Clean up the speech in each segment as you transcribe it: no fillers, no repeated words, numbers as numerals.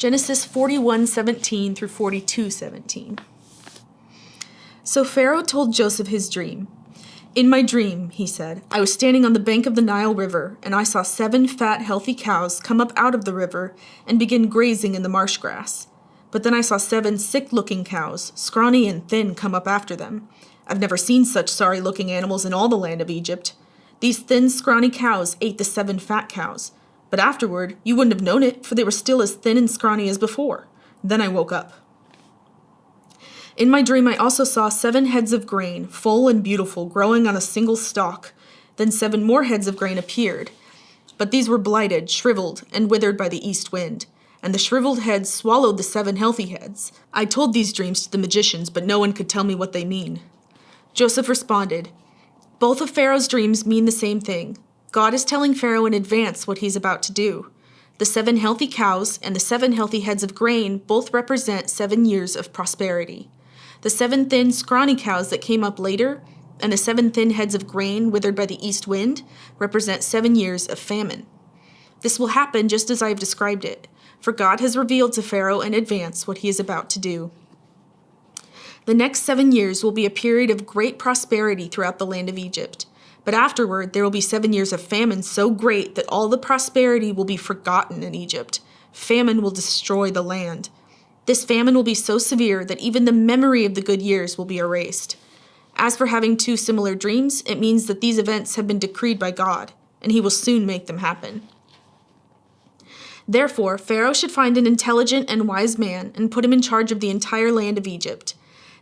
Genesis 41:17 through 42:17. So Pharaoh told Joseph his dream. "In my dream," he said, "I was standing on the bank of the Nile River, and I saw 7 fat, healthy cows come up out of the river and begin grazing in the marsh grass. But then I saw 7 sick-looking cows, scrawny and thin, come up after them. I've never seen such sorry-looking animals in all the land of Egypt. These thin, scrawny cows ate the 7 fat cows. But afterward, you wouldn't have known it, for they were still as thin and scrawny as before. Then I woke up. In my dream, I also saw 7 heads of grain, full and beautiful, growing on a single stalk. Then 7 more heads of grain appeared. But these were blighted, shriveled, and withered by the east wind. And the shriveled heads swallowed the 7 healthy heads. I told these dreams to the magicians, but no one could tell me what they mean." Joseph responded, "Both of Pharaoh's dreams mean the same thing. God is telling Pharaoh in advance what he's about to do. The 7 healthy cows and the 7 healthy heads of grain both represent 7 years of prosperity. The 7 thin, scrawny cows that came up later and the 7 thin heads of grain withered by the east wind represent 7 years of famine. This will happen just as I have described it, for God has revealed to Pharaoh in advance what he is about to do. The next 7 years will be a period of great prosperity throughout the land of Egypt. But afterward, there will be 7 years of famine so great that all the prosperity will be forgotten in Egypt. Famine will destroy the land. This famine will be so severe that even the memory of the good years will be erased. As for having 2 similar dreams, it means that these events have been decreed by God, and he will soon make them happen. Therefore, Pharaoh should find an intelligent and wise man and put him in charge of the entire land of Egypt.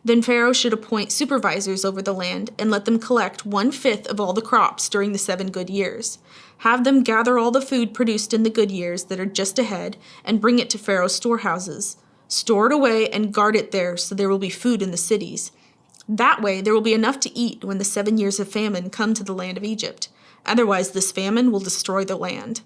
Then Pharaoh should appoint supervisors over the land and let them collect 1/5 of all the crops during the 7 good years. Have them gather all the food produced in the good years that are just ahead and bring it to Pharaoh's storehouses. Store it away and guard it there so there will be food in the cities. That way there will be enough to eat when the 7 years of famine come to the land of Egypt. Otherwise, this famine will destroy the land."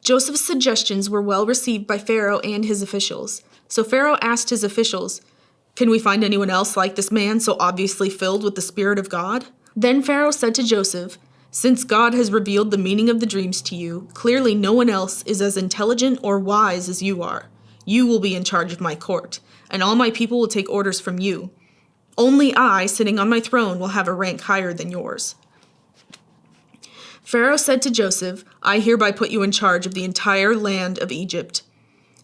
Joseph's suggestions were well received by Pharaoh and his officials. So Pharaoh asked his officials, "Can we find anyone else like this man so obviously filled with the Spirit of God?" Then Pharaoh said to Joseph, "Since God has revealed the meaning of the dreams to you, clearly no one else is as intelligent or wise as you are. You will be in charge of my court, and all my people will take orders from you. Only I, sitting on my throne, will have a rank higher than yours." Pharaoh said to Joseph, "I hereby put you in charge of the entire land of Egypt."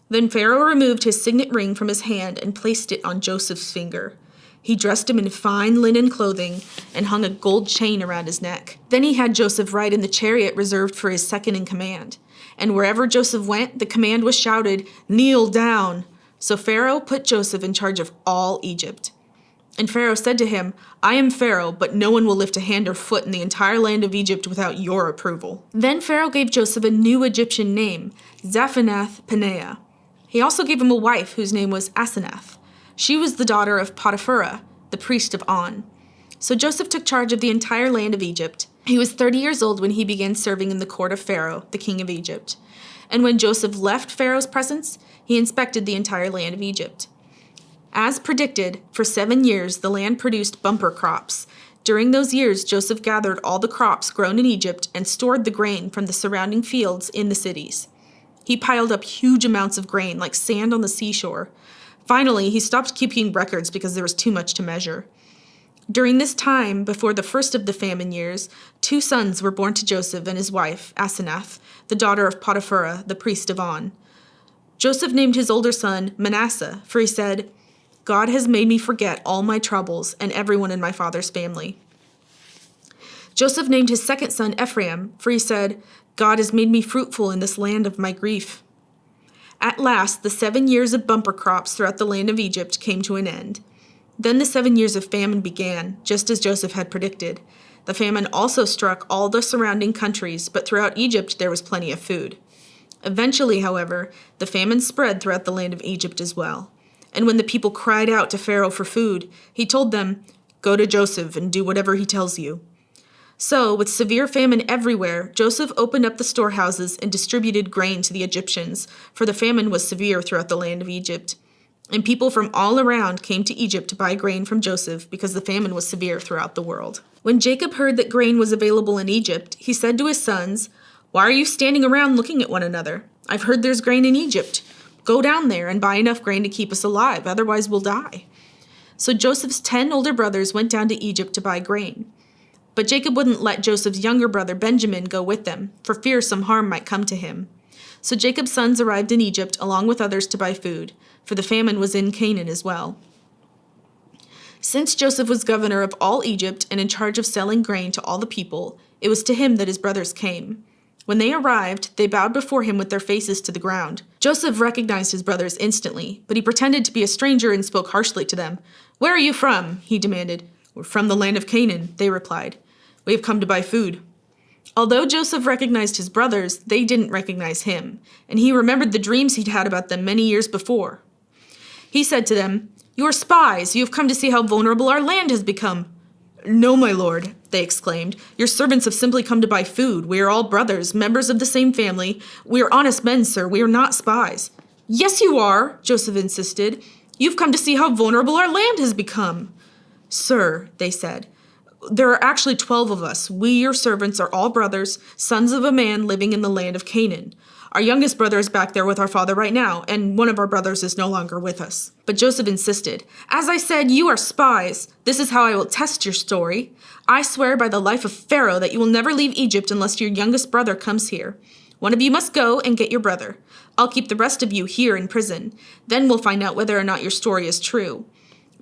Then Pharaoh removed his signet ring from his hand and placed it on Joseph's finger. He dressed him in fine linen clothing and hung a gold chain around his neck. Then he had Joseph ride in the chariot reserved for his second in command. And wherever Joseph went, the command was shouted, "Kneel down!" So Pharaoh put Joseph in charge of all Egypt. And Pharaoh said to him, "I am Pharaoh, but no one will lift a hand or foot in the entire land of Egypt without your approval." Then Pharaoh gave Joseph a new Egyptian name, Zaphenath-Paneah. He also gave him a wife whose name was Asenath. She was the daughter of Potiphar, the priest of On. So Joseph took charge of the entire land of Egypt. He was 30 years old when he began serving in the court of Pharaoh, the king of Egypt. And when Joseph left Pharaoh's presence, he inspected the entire land of Egypt. As predicted, for 7 years the land produced bumper crops. During those years, Joseph gathered all the crops grown in Egypt and stored the grain from the surrounding fields in the cities. He piled up huge amounts of grain, like sand on the seashore. Finally, he stopped keeping records because there was too much to measure. During this time, before the first of the famine years, 2 sons were born to Joseph and his wife, Asenath, the daughter of Potiphar, the priest of On. Joseph named his older son Manasseh, for he said, "God has made me forget all my troubles and everyone in my father's family." Joseph named his second son Ephraim, for he said, "God has made me fruitful in this land of my grief." At last, the 7 years of bumper crops throughout the land of Egypt came to an end. Then the 7 years of famine began, just as Joseph had predicted. The famine also struck all the surrounding countries, but throughout Egypt there was plenty of food. Eventually, however, the famine spread throughout the land of Egypt as well. And when the people cried out to Pharaoh for food, he told them, "Go to Joseph and do whatever he tells you." So, with severe famine everywhere, Joseph opened up the storehouses and distributed grain to the Egyptians, for the famine was severe throughout the land of Egypt. And people from all around came to Egypt to buy grain from Joseph because the famine was severe throughout the world. When Jacob heard that grain was available in Egypt, he said to his sons, "Why are you standing around looking at one another? I've heard there's grain in Egypt. Go down there and buy enough grain to keep us alive, otherwise we'll die." So Joseph's 10 older brothers went down to Egypt to buy grain. But Jacob wouldn't let Joseph's younger brother Benjamin go with them, for fear some harm might come to him. So Jacob's sons arrived in Egypt along with others to buy food, for the famine was in Canaan as well. Since Joseph was governor of all Egypt and in charge of selling grain to all the people, it was to him that his brothers came. When they arrived, they bowed before him with their faces to the ground. Joseph recognized his brothers instantly, but he pretended to be a stranger and spoke harshly to them. "Where are you from?" he demanded. "We're from the land of Canaan," they replied. "We have come to buy food." Although Joseph recognized his brothers, they didn't recognize him, and he remembered the dreams he'd had about them many years before. He said to them, "You are spies. You have come to see how vulnerable our land has become." "No, my lord," they exclaimed. "Your servants have simply come to buy food. We are all brothers, members of the same family. We are honest men, sir. We are not spies." "Yes, you are," Joseph insisted. "You've come to see how vulnerable our land has become." "Sir," they said, "there are actually 12 of us. We, your servants, are all brothers, sons of a man living in the land of Canaan. Our youngest brother is back there with our father right now, and one of our brothers is no longer with us." But Joseph insisted, "As I said, you are spies. This is how I will test your story. I swear by the life of Pharaoh that you will never leave Egypt unless your youngest brother comes here. One of you must go and get your brother. I'll keep the rest of you here in prison. Then we'll find out whether or not your story is true.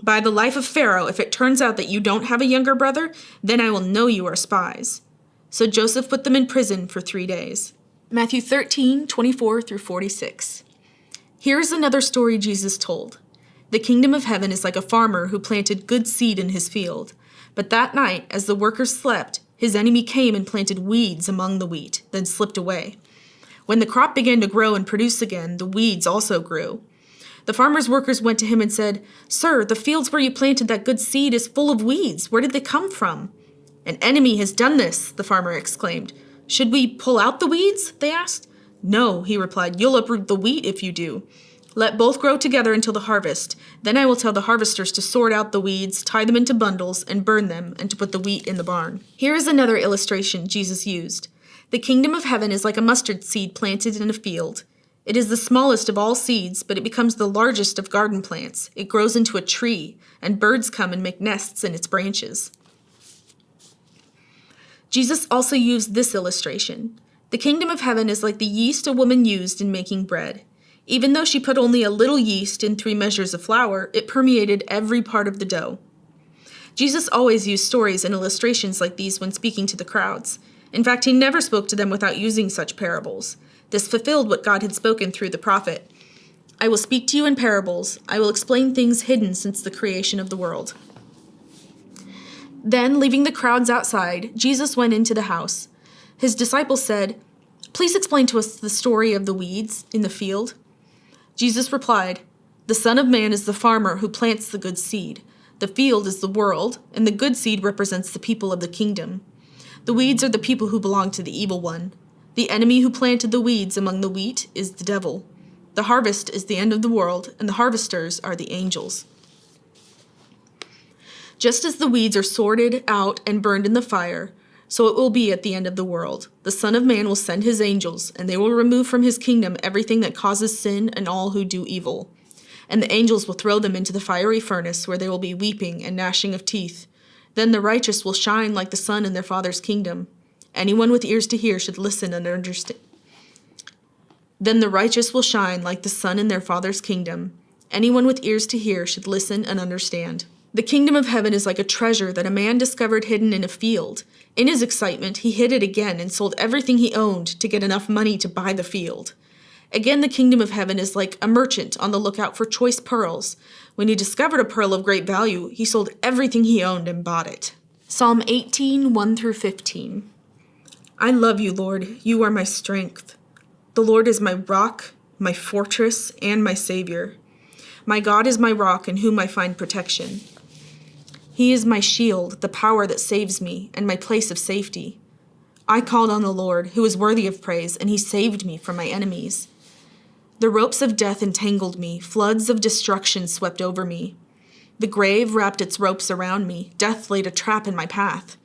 By the life of Pharaoh, if it turns out that you don't have a younger brother, then I will know you are spies." So Joseph put them in prison for 3 days. Matthew 13:24-46. Here is another story Jesus told. The kingdom of heaven is like a farmer who planted good seed in his field. But that night, as the workers slept, his enemy came and planted weeds among the wheat, then slipped away. When the crop began to grow and produce again, the weeds also grew. The farmer's workers went to him and said, "Sir, the fields where you planted that good seed is full of weeds. Where did they come from?" "An enemy has done this," the farmer exclaimed. "Should we pull out the weeds?" they asked. "No," he replied. "You'll uproot the wheat if you do. Let both grow together until the harvest. Then I will tell the harvesters to sort out the weeds, tie them into bundles, and burn them, and to put the wheat in the barn." Here is another illustration Jesus used. The kingdom of heaven is like a mustard seed planted in a field. It is the smallest of all seeds, but it becomes the largest of garden plants. It grows into a tree, and birds come and make nests in its branches. Jesus also used this illustration. The kingdom of heaven is like the yeast a woman used in making bread. Even though she put only a little yeast in 3 measures of flour, it permeated every part of the dough. Jesus always used stories and illustrations like these when speaking to the crowds. In fact, he never spoke to them without using such parables. This fulfilled what God had spoken through the prophet. "I will speak to you in parables. I will explain things hidden since the creation of the world." Then, leaving the crowds outside, Jesus went into the house. His disciples said, "Please explain to us the story of the weeds in the field." Jesus replied, "The Son of Man is the farmer who plants the good seed. The field is the world, and the good seed represents the people of the kingdom. The weeds are the people who belong to the evil one. The enemy who planted the weeds among the wheat is the devil. The harvest is the end of the world, and the harvesters are the angels. Just as the weeds are sorted out and burned in the fire, so it will be at the end of the world. The Son of Man will send his angels, and they will remove from his kingdom everything that causes sin and all who do evil. And the angels will throw them into the fiery furnace, where there will be weeping and gnashing of teeth. Then the righteous will shine like the sun in their Father's kingdom. Anyone with ears to hear should listen and understand. Then the righteous will shine like the sun in their Father's kingdom. Anyone with ears to hear should listen and understand. The kingdom of heaven is like a treasure that a man discovered hidden in a field. In his excitement, he hid it again and sold everything he owned to get enough money to buy the field. Again, the kingdom of heaven is like a merchant on the lookout for choice pearls. When he discovered a pearl of great value, he sold everything he owned and bought it. Psalm 18, 1-15. I love you, Lord. You are my strength. The Lord is my rock, my fortress, and my Savior. My God is my rock in whom I find protection. He is my shield, the power that saves me, and my place of safety. I called on the Lord, who is worthy of praise, and he saved me from my enemies. The ropes of death entangled me, floods of destruction swept over me. The grave wrapped its ropes around me, death laid a trap in my path.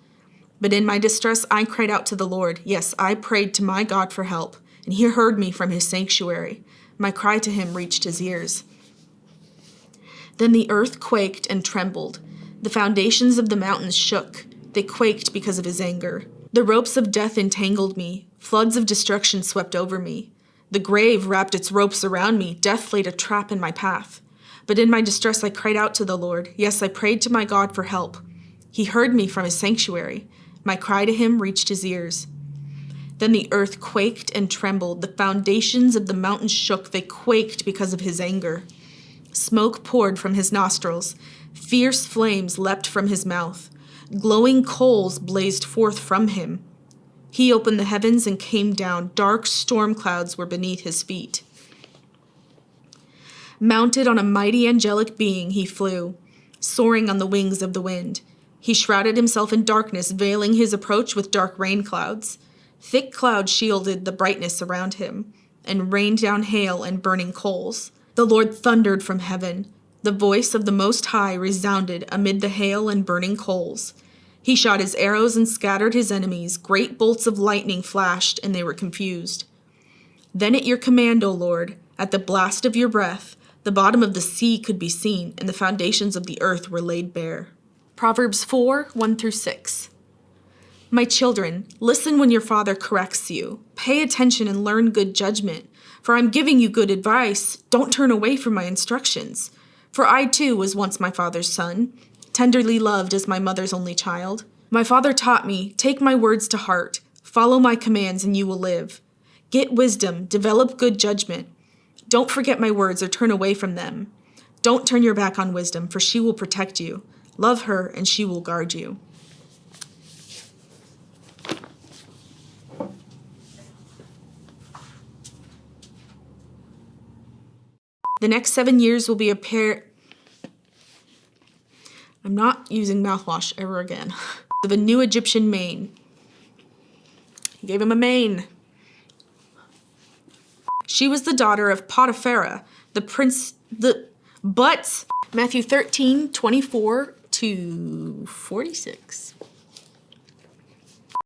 But in my distress I cried out to the Lord. Yes, I prayed to my God for help. and he heard me from his sanctuary. My cry to him reached his ears. Then the earth quaked and trembled. The foundations of the mountains shook. They quaked because of his anger. The ropes of death entangled me. Floods of destruction swept over me. The grave wrapped its ropes around me. Death laid a trap in my path. But in my distress I cried out to the Lord. Yes, I prayed to my God for help. He heard me from his sanctuary. My cry to him reached his ears. Then the earth quaked and trembled. The foundations of the mountains shook. They quaked because of his anger. Smoke poured from his nostrils. Fierce flames leapt from his mouth. Glowing coals blazed forth from him. He opened the heavens and came down. Dark storm clouds were beneath his feet. Mounted on a mighty angelic being, he flew, soaring on the wings of the wind. He shrouded himself in darkness, veiling his approach with dark rain clouds. Thick clouds shielded the brightness around him, and rained down hail and burning coals. The Lord thundered from heaven. The voice of the Most High resounded amid the hail and burning coals. He shot his arrows and scattered his enemies. Great bolts of lightning flashed, and they were confused. Then at your command, O Lord, at the blast of your breath, the bottom of the sea could be seen, and the foundations of the earth were laid bare. Proverbs 4, 1-6. My children, listen when your father corrects you. Pay attention and learn good judgment, for I'm giving you good advice. Don't turn away from my instructions. For I too was once my father's son, tenderly loved as my mother's only child. My father taught me, take my words to heart, follow my commands and you will live. Get wisdom, develop good judgment. Don't forget my words or turn away from them. Don't turn your back on wisdom, for she will protect you. Love her and she will guard you. The next 7 years will be a pair... I'm not using mouthwash ever again. Of a new Egyptian mane. He gave him a mane. She was the daughter of Potiphera, Matthew 13, 24-46.